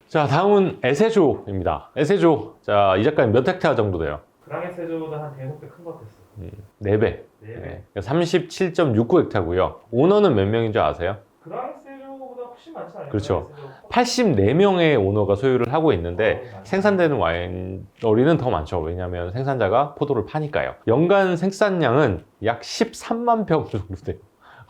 자, 다음은 에세조입니다. 에세조. 자, 이 작가님 몇 헥타르 정도 돼요? 그랑의 세조보다 한 5배 큰 것 같았어. 4배. 네. 37.69헥타르고요. 오너는 몇 명인 줄 아세요? 그랑의 세조보다 훨씬 많지 않아요? 그렇죠. 그랑의 세조 84명의 오너가 소유를 하고 있는데 많죠. 생산되는 와인거리는 더 많죠. 왜냐하면 생산자가 포도를 파니까요. 연간 생산량은 약 13만 병 정도 돼요.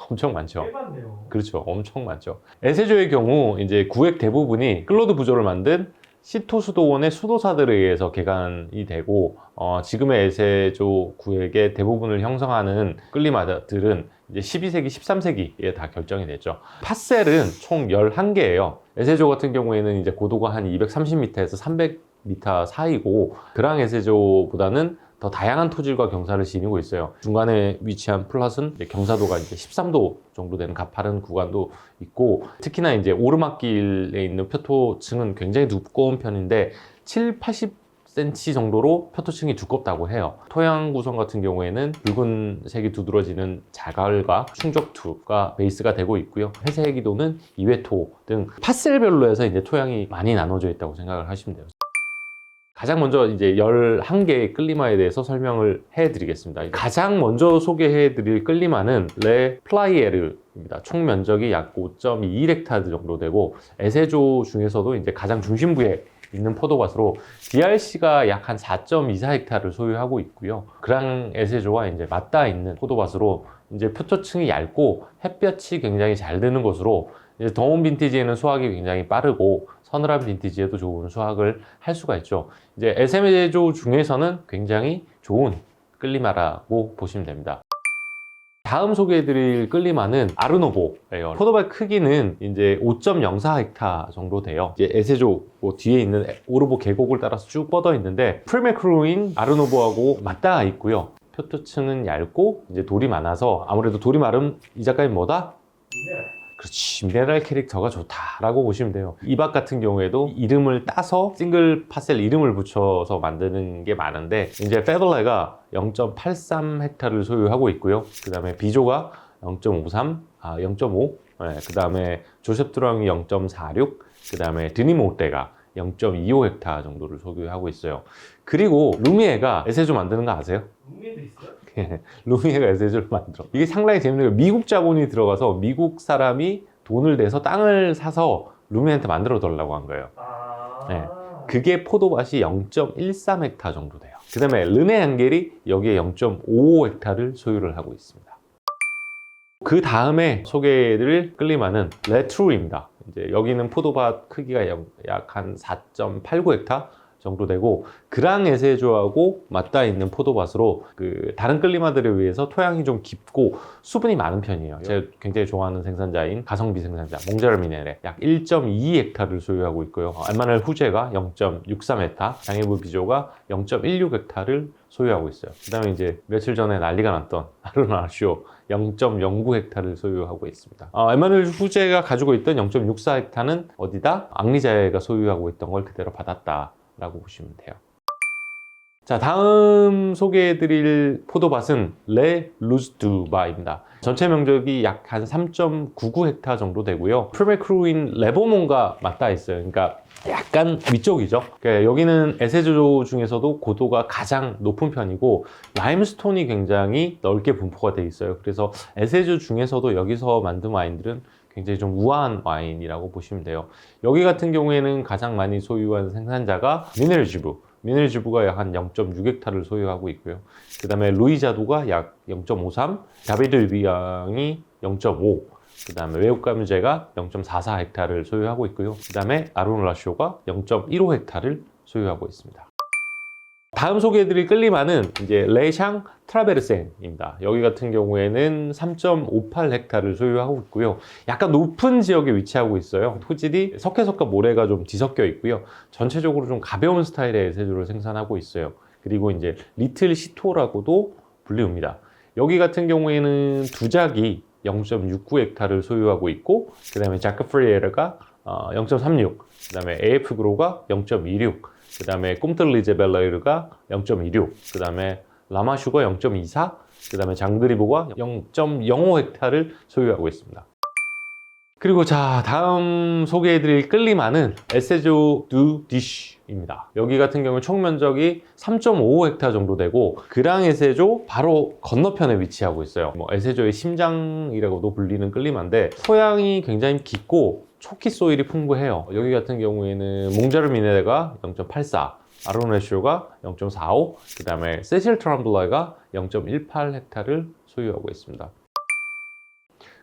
엄청 많죠. 꽤 많네요. 그렇죠. 엄청 많죠. 에세조의 경우 이제 구획 대부분이 클로드 부조를 만든 시토수도원의 수도사들에 의해서 개간이 되고 지금의 에세조 구획의 대부분을 형성하는 끌리마들은 이제 12세기, 13세기에 다 결정이 됐죠. 파셀은 총 11개예요. 에세조 같은 경우에는 이제 고도가 한 230m에서 300m 사이고 그랑 에세조보다는 더 다양한 토질과 경사를 지니고 있어요. 중간에 위치한 플랫은 경사도가 이제 13도 정도 되는 가파른 구간도 있고 특히나 이제 오르막길에 있는 표토층은 굉장히 두꺼운 편인데 80cm 정도로 표토층이 두껍다고 해요. 토양 구성 같은 경우에는 붉은색이 두드러지는 자갈과 충적투가 베이스가 되고 있고요. 회색이도는 이회토 등 파셀별로 해서 이제 토양이 많이 나눠져 있다고 생각을 하시면 돼요. 가장 먼저 이제 11개의 끌리마에 대해서 설명을 해드리겠습니다. 가장 먼저 소개해드릴 끌리마는 레 플라이에르입니다. 총 면적이 약 5.21헥타르 정도 되고 에세조 중에서도 이제 가장 중심부에 있는 포도밭으로 DRC가 약 한 4.24헥타르를 소유하고 있고요. 그랑 에세조와 이제 맞닿아 있는 포도밭으로 이제 표토층이 얇고 햇볕이 굉장히 잘 드는 곳으로 이제 더운 빈티지에는 수확이 굉장히 빠르고 서늘한 빈티지에도 좋은 수확을 할 수가 있죠. 이제 에세조 중에서는 굉장히 좋은 끌리마라고 보시면 됩니다. 다음 소개해드릴 끌리마는 아르노보예요. 포도밭 크기는 이제 5.04헥타르 정도 돼요. 이제 에세조 뒤에 있는 오르보 계곡을 따라서 쭉 뻗어 있는데 풀메크루인 아르노보하고 맞닿아 있고요. 표토층은 얇고 이제 돌이 많아서 아무래도 돌이 마름 이 작가님 뭐다? 미네랄. 그렇지, 미네랄 캐릭터가 좋다라고 보시면 돼요. 이 밭 같은 경우에도 이름을 따서 싱글 파셀 이름을 붙여서 만드는 게 많은데 이제 페블레가 0.83헥타르를 소유하고 있고요. 그 다음에 비조가 0.5, 그 다음에 조셉 드랑이 0.46, 그 다음에 드니모떼가 0.25헥타르 정도를 소유하고 있어요. 그리고 루미에가 에세조 만드는 거 아세요? 루미에도 있어요? 루미에가 에세조를 만들어. 이게 상당히 재밌는 게 미국 자본이 들어가서 미국 사람이 돈을 내서 땅을 사서 루미한테 만들어 달라고 한 거예요. 아. 네. 그게 포도밭이 0.13헥타르 정도 돼요. 그 다음에 르네 안겔이 여기에 0.55헥타르를 소유를 하고 있습니다. 그 다음에 소개해드릴 끌리마는 레트루입니다. 이제 여기는 포도밭 크기가 약 한 4.89헥타르 정도 되고 그랑 에세조하고 맞닿아 있는 포도밭으로 다른 끌리마들에 비해서 토양이 좀 깊고 수분이 많은 편이에요. 제가 굉장히 좋아하는 생산자인 가성비 생산자 몽자르 미네레 약 1.22헥타르를 소유하고 있고요. 알마넬 후제가 0.63헥타르, 장애부 비조가 0.16헥타르를 소유하고 있어요. 그 다음에 이제 며칠 전에 난리가 났던 아르나쇼 0.09헥타르를 소유하고 있습니다. 에마누엘 후제가 가지고 있던 0.64헥타르는 어디다? 앙리자에가 소유하고 있던 걸 그대로 받았다 라고 보시면 돼요. 자, 다음 소개해드릴 포도밭은 레 루스두바입니다. 전체 면적이 약 한 3.99헥타르 정도 되고요. 프메크루인 레보몬과 맞닿아 있어요. 그러니까 약간 위쪽이죠. 그러니까 여기는 에세조 중에서도 고도가 가장 높은 편이고 라임스톤이 굉장히 넓게 분포가 되어 있어요. 그래서 에세조 중에서도 여기서 만든 와인들은 굉장히 좀 우아한 와인이라고 보시면 돼요. 여기 같은 경우에는 가장 많이 소유한 생산자가 미네르지부가 약 한 0.6헥타르를 소유하고 있고요. 그 다음에 루이자도가 약 0.53, 다비드비앙이 0.5, 그 다음에 외국가뮤제가 0.44헥타르를 소유하고 있고요. 그 다음에 아르노라쇼가 0.15헥타르를 소유하고 있습니다. 다음 소개해드릴 끌리마는 이제 레샹 트라베르센입니다. 여기 같은 경우에는 3.58헥타르를 소유하고 있고요. 약간 높은 지역에 위치하고 있어요. 토질이 석회석과 모래가 좀 뒤섞여 있고요. 전체적으로 좀 가벼운 스타일의 에세조를 생산하고 있어요. 그리고 이제 리틀 시토라고도 불리웁니다. 여기 같은 경우에는 두작이 0.69헥타르를 소유하고 있고 그 다음에 자크프리에르가 0.36, 그 다음에 AF 그로가 0.26, 그 다음에 꼼틀리제벨라이르가 0.26, 그 다음에 라마슈가 0.24, 그 다음에 장드리보가 0.05헥타르를 소유하고 있습니다. 그리고 자, 다음 소개해드릴 끌리마는 에세조 두 디쉬입니다. 여기 같은 경우 총 면적이 3.55헥타 정도 되고 그랑 에세조 바로 건너편에 위치하고 있어요. 뭐 에세조의 심장이라고도 불리는 끌리마인데 토양이 굉장히 깊고 초키 소일이 풍부해요. 여기 같은 경우에는 몽자르 미네레가 0.84, 아로네쇼가 0.45, 그 다음에 세실 트럼블러가 0.18헥타를 소유하고 있습니다.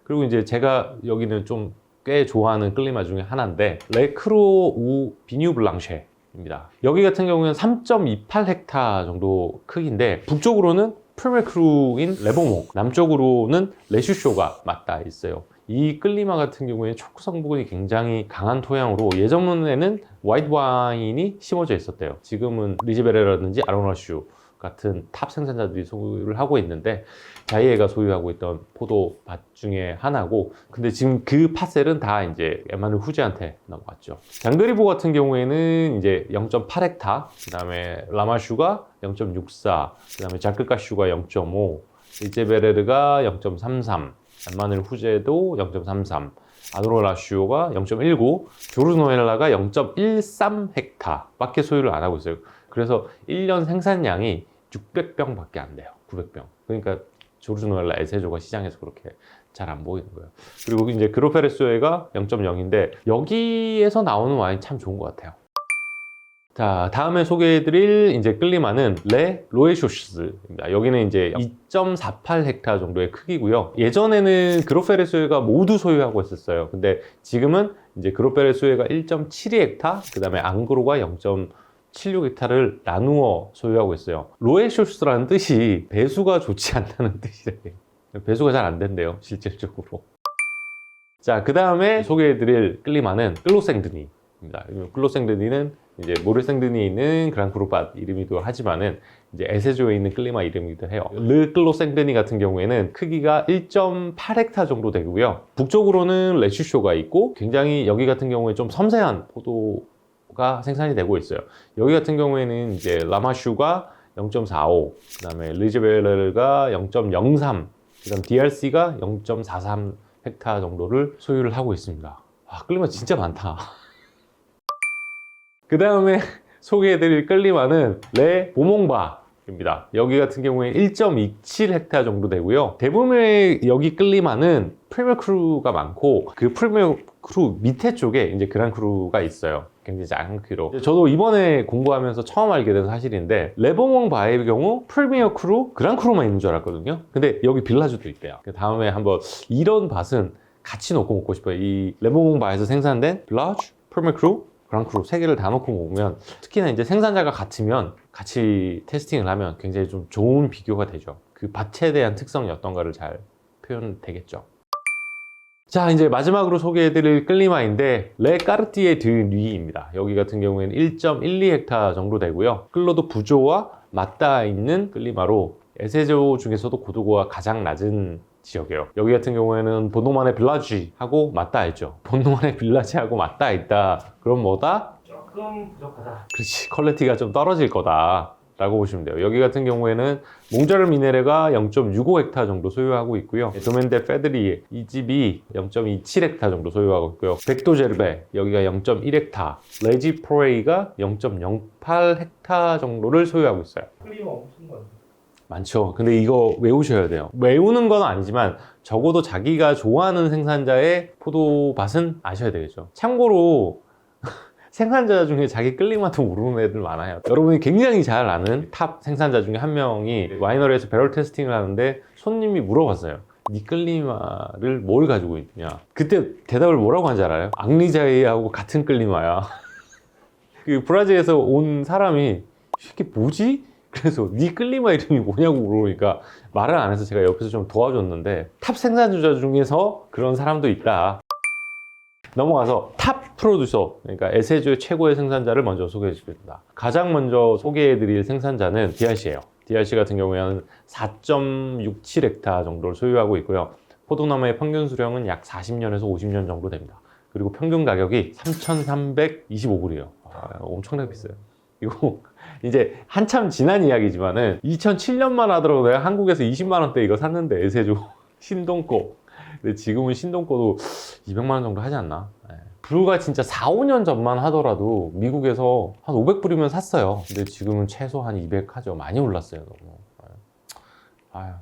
그리고 이제 제가 여기는 좀 꽤 좋아하는 끌리마 중에 하나인데 레크로 우 비뉴 블랑쉐입니다. 여기 같은 경우는 3.28헥타 정도 크기인데 북쪽으로는 프리메크루인 레보몽, 남쪽으로는 레슈쇼가 맞닿아 있어요. 이 끌리마 같은 경우에는 초크 성분이 굉장히 강한 토양으로 예전에는 화이트 와인이 심어져 있었대요. 지금은 리즈베레라든지 아로나슈 같은 탑 생산자들이 소유를 하고 있는데 자이에가 소유하고 있던 포도밭 중에 하나고 근데 지금 그 파셀은 다 이제 에마누 후지한테 넘어갔죠. 장그리보 같은 경우에는 이제 0.8헥타, 그 다음에 라마슈가 0.64, 그 다음에 자크가슈가 0.5, 리제베레르가 0.33, 에마누 후제도 0.33, 아노라슈가 0.19, 조르노엘라가 0.13헥타 밖에 소유를 안 하고 있어요. 그래서 1년 생산량이 600병밖에 안 돼요. 900병. 그러니까 조르노엘라 에세조가 시장에서 그렇게 잘 안 보이는 거예요. 그리고 이제 그로페레소에가 0.0인데 여기에서 나오는 와인 참 좋은 것 같아요. 자, 다음에 소개해드릴 이제 끌리마는 레 로에쇼스입니다. 여기는 이제 2.48헥타 정도의 크기고요. 예전에는 그로페레소에가 모두 소유하고 있었어요. 근데 지금은 이제 그로페레소에가 1.72헥타, 그 다음에 앙그로가 0.76헥타를 나누어 소유하고 있어요. 로에쇼스라는 뜻이 배수가 좋지 않다는 뜻이래요. 배수가 잘 안 된대요, 실질적으로. 자, 그 다음에 소개해드릴 끌리마는 끌로생드니입니다. 끌로생드니는 이제 모르생드니에 있는 그랑크루밭 이름이기도 하지만은 이제 에세조에 있는 끌리마 이름이기도 해요. 르 끌로생드니 같은 경우에는 크기가 1.8헥타 정도 되고요. 북쪽으로는 레슈쇼가 있고 굉장히 여기 같은 경우에 좀 섬세한 포도가 생산이 되고 있어요. 여기 같은 경우에는 이제 라마슈가 0.45, 그 다음에 리즈베레르가 0.03, 그 다음 DRC가 0.43 헥타 정도를 소유를 하고 있습니다. 와, 끌리마 진짜 많다. 그 다음에 소개해드릴 끌리마는 레 보몽바입니다. 여기 같은 경우에 1.27헥타 정도 되고요. 대부분의 여기 끌리마는 프리미어크루가 많고 그 프리미어크루 밑에 쪽에 이제 그랑크루가 있어요. 굉장히 작은 크기로. 저도 이번에 공부하면서 처음 알게 된 사실인데 레보몽바의 경우 프리미어크루, 그랑크루만 있는 줄 알았거든요. 근데 여기 빌라주도 있대요. 다음에 한번 이런 밭은 같이 놓고 먹고 싶어요. 이 레보몽바에서 생산된 빌라주, 프리미어크루, 그랑크루 세 개를 다 놓고 먹으면 특히나 이제 생산자가 같으면 같이 테스팅을 하면 굉장히 좀 좋은 비교가 되죠. 그 밭에 대한 특성이 어떤가를 잘 표현되겠죠. 자, 이제 마지막으로 소개해드릴 끌리마인데 레 까르띠에 드 누이입니다. 여기 같은 경우에는 1.12헥타 정도 되고요. 끌로도 부조와 맞닿아 있는 끌리마로 에세조 중에서도 고도가 가장 낮은 지역이에요. 여기 같은 경우에는 본노만의 빌라지하고 맞닿아 있죠. 본노만의 빌라지하고 맞닿아 있다. 그럼 뭐다? 조금 부족하다. 그렇지, 퀄리티가 좀 떨어질 거다 라고 보시면 돼요. 여기 같은 경우에는 몽자르 미네레가 0.65헥타 정도 소유하고 있고요. 도멘데 페드리 이 집이 0.27헥타 정도 소유하고 있고요. 백도제르베 여기가 0.1헥타, 레지 프레이가 0.08헥타 정도를 소유하고 있어요. 클리어 엄청 많네. 많죠. 근데 이거 외우셔야 돼요. 외우는 건 아니지만 적어도 자기가 좋아하는 생산자의 포도밭은 아셔야 되겠죠. 참고로 생산자 중에 자기 끌리마도 모르는 애들 많아요. 여러분이 굉장히 잘 아는 탑 생산자 중에 한 명이 와이너리에서 배럴 테스팅을 하는데 손님이 물어봤어요. 니 끌리마를 뭘 가지고 있냐? 그때 대답을 뭐라고 한지 알아요? 앙리자이하고 같은 끌리마야. 그 브라질에서 온 사람이 이게 뭐지? 그래서 니 끌리마 이름이 뭐냐고 물어보니까 말을 안 해서 제가 옆에서 좀 도와줬는데 탑 생산자 중에서 그런 사람도 있다. 넘어가서 탑 프로듀서, 그러니까 에세조의 최고의 생산자를 먼저 소개해 드립니다. 가장 먼저 소개해 드릴 생산자는 DRC예요. DRC 같은 경우에는 4.67헥타 정도를 소유하고 있고요. 포도나무의 평균 수령은 약 40년에서 50년 정도 됩니다. 그리고 평균 가격이 3,325불이에요. 엄청나게 비싸요. 이거 이제 한참 지난 이야기지만은 2007년만 하더라도 내가 한국에서 20만 원대 이거 샀는데 에세조 신동거. 근데 지금은 신동거도 200만 원 정도 하지 않나? 예. 불과 진짜 4, 5년 전만 하더라도 미국에서 한 500불이면 샀어요. 근데 지금은 최소 한 200 하죠. 많이 올랐어요, 너무. 예. 아유.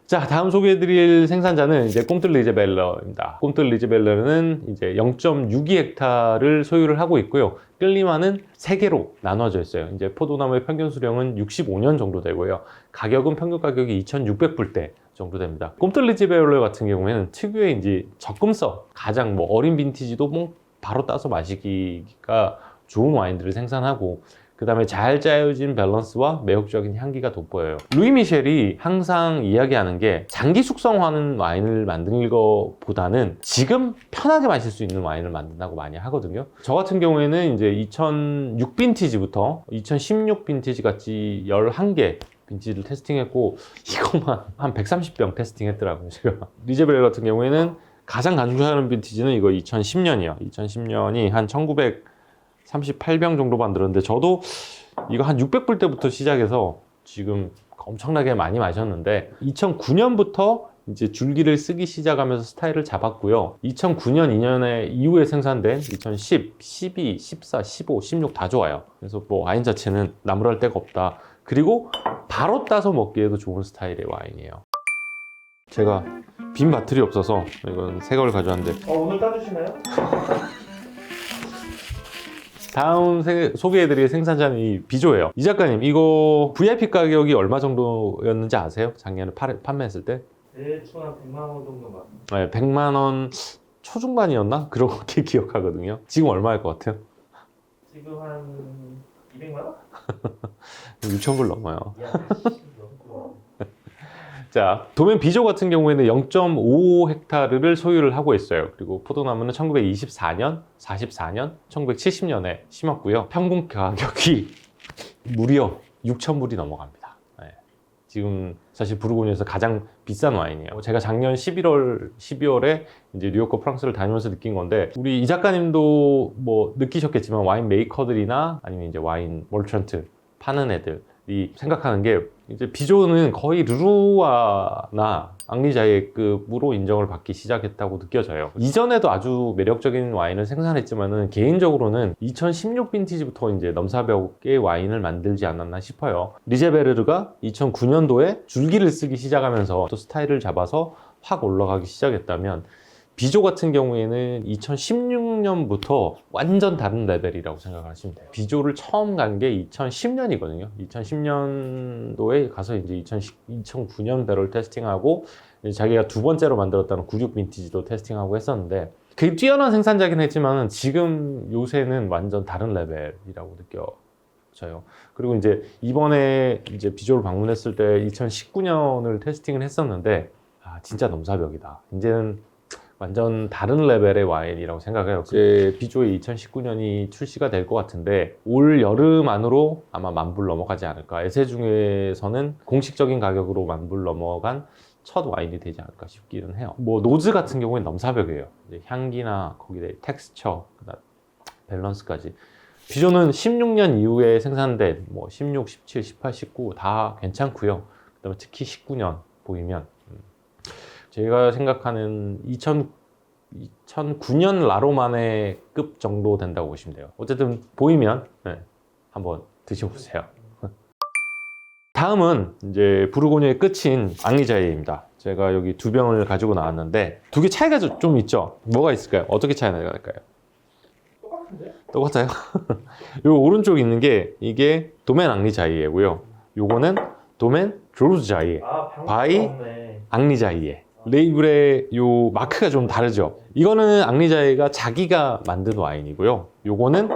자, 다음 소개해드릴 생산자는 이제 꼼틀 리제벨러입니다. 꼼틀 리제벨러는 이제 0.62헥타를 소유를 하고 있고요. 끌리마는 3개로 나눠져 있어요. 이제 포도나무의 평균 수령은 65년 정도 되고요. 가격은 평균 가격이 2,600불대 정도 됩니다. 꼼틀 리제벨러 같은 경우에는 특유의 이제 적금성, 가장 뭐 어린 빈티지도 뭐 바로 따서 마시기가 좋은 와인들을 생산하고, 그 다음에 잘 짜여진 밸런스와 매혹적인 향기가 돋보여요. 루이 미셸이 항상 이야기하는 게 장기 숙성하는 와인을 만드는 것보다는 지금 편하게 마실 수 있는 와인을 만든다고 많이 하거든요. 저 같은 경우에는 이제 2006 빈티지부터 2016 빈티지까지 11개 빈티지를 테스팅했고, 이것만 한 130병 테스팅했더라고요, 제가. 리제벨 같은 경우에는 가장 간주하는 빈티지는 이거 2010년이요. 2010년이 한 1938병 정도 만들었는데, 저도 이거 한 600불 때부터 시작해서 지금 엄청나게 많이 마셨는데, 2009년부터 이제 줄기를 쓰기 시작하면서 스타일을 잡았고요. 2009년, 2년에 이후에 생산된 2010, 12, 14, 15, 16 다 좋아요. 그래서 뭐 와인 자체는 나무랄 데가 없다. 그리고 바로 따서 먹기에도 좋은 스타일의 와인이에요. 제가 빈 바틀이 없어서 이건 새 걸 가져왔는데, 오늘 따주시나요? 다음 소개해드릴 생산자는 이 비조예요. 이 작가님, 이거 VIP 가격이 얼마 정도였는지 아세요? 작년에 판매했을 때? 대충 한 100만 원 정도 맞. 네, 100만 원 초중반이었나? 그렇게 기억하거든요. 지금 얼마일 것 같아요? 지금 한 200만 원? 6,000불 넘어요. 야, 너무 자, 도멘 비조 같은 경우에는 0.55헥타르를 소유를 하고 있어요. 그리고 포도나무는 1924년, 44년, 1970년에 심었고요. 평균 가격이 무려 6,000불이 넘어갑니다. 네. 지금 사실 부르고뉴에서 가장 비싼 와인이에요. 제가 작년 12월에 이제 뉴욕과 프랑스를 다니면서 느낀 건데, 우리 이 작가님도 뭐 느끼셨겠지만 와인 메이커들이나 아니면 이제 와인 멀천트 파는 애들이 생각하는 게, 이제 비조는 거의 르루아나 앙리자예급으로 인정을 받기 시작했다고 느껴져요. 이전에도 아주 매력적인 와인을 생산했지만은 개인적으로는 2016 빈티지부터 이제 넘사벽의 와인을 만들지 않았나 싶어요. 리제베르르가 2009년도에 줄기를 쓰기 시작하면서 또 스타일을 잡아서 확 올라가기 시작했다면, 비조 같은 경우에는 2016년부터 완전 다른 레벨이라고 생각하시면 돼요. 비조를 처음 간 게 2010년이거든요. 2010년도에 가서 이제 2009년 배럴 테스팅하고, 자기가 두 번째로 만들었다는 96 빈티지도 테스팅하고 했었는데, 그게 뛰어난 생산자긴 했지만 지금 요새는 완전 다른 레벨이라고 느껴져요. 그리고 이제 이번에 이제 비조를 방문했을 때 2019년을 테스팅을 했었는데, 진짜 넘사벽이다. 이제는 완전 다른 레벨의 와인이라고 생각해요. 이제 비조의 2019년이 출시가 될 것 같은데, 올 여름 안으로 아마 10,000불 넘어가지 않을까. 에세 중에서는 공식적인 가격으로 10,000불 넘어간 첫 와인이 되지 않을까 싶기는 해요. 뭐 노즈 같은 경우는 넘사벽이에요. 이제 향기나 거기에 텍스처, 그다음 밸런스까지. 비조는 16년 이후에 생산된 뭐 16, 17, 18, 19 다 괜찮고요. 그다음에 특히 19년 보이면 제가 생각하는 2009년 라로만의 급 정도 된다고 보시면 돼요. 어쨌든 보이면 한번 드셔보세요. 다음은 이제 부르고뉴의 끝인 앙리자예입니다. 제가 여기 2병을 가지고 나왔는데, 두 개 차이가 좀 있죠? 뭐가 있을까요? 어떻게 차이가 날까요? 똑같은데? 똑같아요? 요 오른쪽 있는 게 이게 도멘 앙리자이예고요. 요거는 도멘 조르자이에, 바이 없네. 앙리자이에. 레이블의 요 마크가 좀 다르죠. 이거는 앙리자이가 자기가 만든 와인이고요. 요거는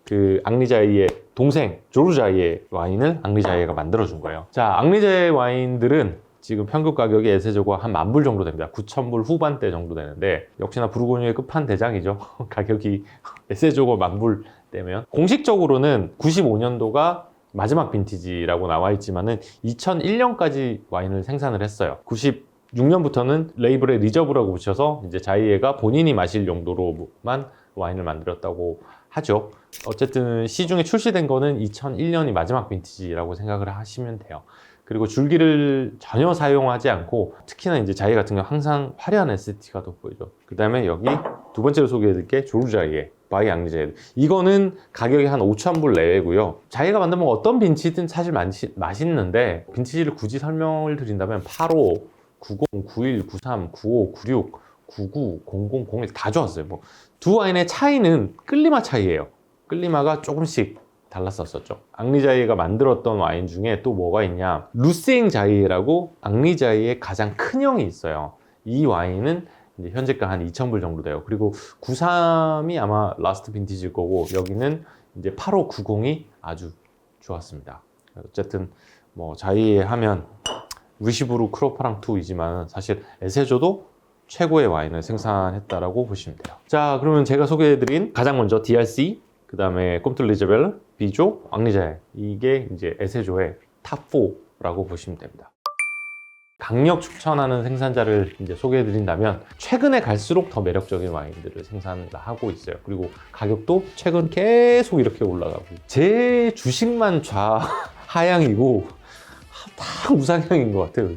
그 앙리자이의 동생 조르자이의 와인을 앙리자이가 만들어준 거예요. 자, 앙리자이 와인들은 지금 평균 가격이 에세저가 한 10,000불 정도 됩니다. 9,000불 후반대 정도 되는데, 역시나 부르고뉴의 끝판대장이죠. 가격이 에세저가 10,000불대면. 공식적으로는 95년도가 마지막 빈티지라고 나와 있지만은 2001년까지 와인을 생산을 했어요. 96년부터는 레이블에 리저브라고 붙여서 이제 자이에가 본인이 마실 용도로만 와인을 만들었다고 하죠. 어쨌든 시중에 출시된 거는 2001년이 마지막 빈티지라고 생각을 하시면 돼요. 그리고 줄기를 전혀 사용하지 않고, 특히나 이제 자이 같은 경우 항상 화려한 에스티가 돋보이죠. 그 다음에 여기 두 번째로 소개해드릴 게 조르자이의 바이 앙리자이. 이거는 가격이 한 5,000불 내외고요. 자이가 만들면 어떤 빈티지든 사실 맛있는데, 빈티지를 굳이 설명을 드린다면 85, 90, 91, 93, 95, 96, 99, 00, 01 다 좋았어요. 뭐 두 와인의 차이는 끌리마 차이예요. 끌리마가 조금씩 달랐었죠. 앙리자이가 만들었던 와인 중에 또 뭐가 있냐, 루세잉 자이라고 앙리자이의 가장 큰 형이 있어요. 이 와인은 이제 현재가 한 2,000불 정도 돼요. 그리고 93이 아마 라스트 빈티지일 거고, 여기는 이제 85, 90이 아주 좋았습니다. 어쨌든 뭐 자이 하면 위시브루 크로파랑 2이지만 사실 에세조도 최고의 와인을 생산했다라고 보시면 돼요. 자, 그러면 제가 소개해드린 가장 먼저 DRC, 그 다음에 꼼틀 리제벨, 비조, 앙리자이, 이게 이제 에세조의 탑4라고 보시면 됩니다. 강력 추천하는 생산자를 이제 소개해드린다면, 최근에 갈수록 더 매력적인 와인들을 생산하고 있어요. 그리고 가격도 최근 계속 이렇게 올라가고, 제 주식만 하향이고 다 우상향인 것 같아요.